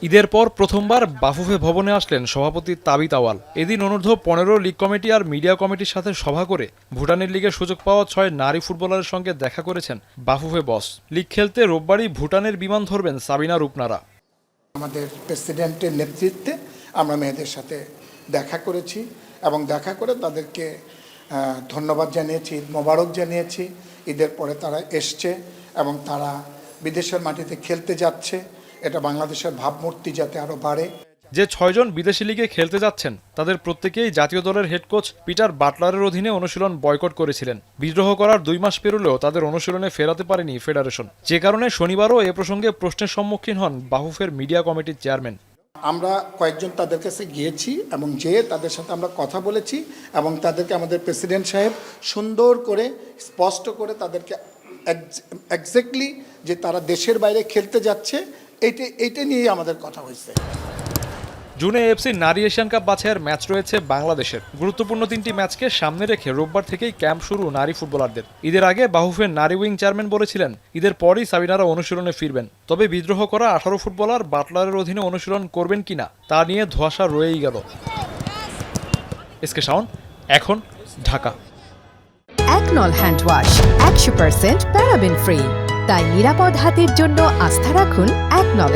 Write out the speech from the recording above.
ঈদের পর প্রথমবার বাফুফে ভবনে আসলেন সভাপতি তাবিত আওয়াল। এদিন অনূর্ধ্ব 15 লীগ কমিটি আর মিডিয়া কমিটির সাথে সভা করে ভুটানের লিগে সুযোগ পাওয়া 6 নারী ফুটবলারের সঙ্গে দেখা করেছেন বাফুফে বস। লিগ খেলতে রোববারই ভুটানের বিমান ধরবেন সাবিনা রূপনারা। আমাদের প্রেসিডেন্টের নেতৃত্বে আমরা মেয়েদের সাথে দেখা করেছি এবং দেখা করে তাদেরকে ধন্যবাদ জানিয়েছি, ঈদ মোবারক জানিয়েছি। ঈদের পরে তারা এসছে এবং তারা বিদেশের মাটিতে খেলতে যাচ্ছে। এটা বাংলাদেশের ভাবমূর্তি যাতে আরও বাড়ে। যে 6 জন বিদেশি লিগে খেলতে যাচ্ছেন তাদের প্রত্যেকেই জাতীয় দলের হেড কোচ পিটার বাটলারের অধীনে অনুশীলন বয়কট করেছিলেন। বিদ্রোহ করার 2 মাস পেরোলেও তাদের অনুশীলনে ফেরাতে পারেনি ফেডারেশন, যে কারণে শনিবারও এ প্রসঙ্গে প্রশ্নের সম্মুখীন হন বাফুফের মিডিয়া কমিটির চেয়ারম্যান। আমরা কয়েকজন তাদের কাছে গিয়েছি এবং যেয়ে তাদের সাথে আমরা কথা বলেছি এবং তাদেরকে আমাদের প্রেসিডেন্ট সাহেব সুন্দর করে স্পষ্ট করে তাদেরকে এক্স্যাক্টলি যে তারা দেশের বাইরে খেলতে যাচ্ছে এইটা নিয়েই আমাদের কথা হয়েছে। জুনে এফসি নারী এশিয়ান কাপ বাছাইয়ের ম্যাচ রয়েছে বাংলাদেশের। গুরুত্বপূর্ণ 3টি ম্যাচকে সামনে রেখে রোববার থেকেই ক্যাম্প শুরু নারী ফুটবলারদের। ঈদের আগে বাফুফের নারী উইং চেয়ারম্যান বলেছিলেন ঈদের পরই সাবিনারা অনুশীলনে ফিরবেন। তবে বিদ্রোহ করা 18 ফুটবলার বাটলারের অধীনে অনুশীলন করবেন কিনা তা নিয়ে ধোঁয়াশা রয়েই গেল। এসকে শাওন, এখন, ঢাকা। একনল হ্যান্ড ওয়াশ 100% প্যারাবেন ফ্রি, তাই নিরাপদ হাতের জন্য আস্থা রাখুন একনলে।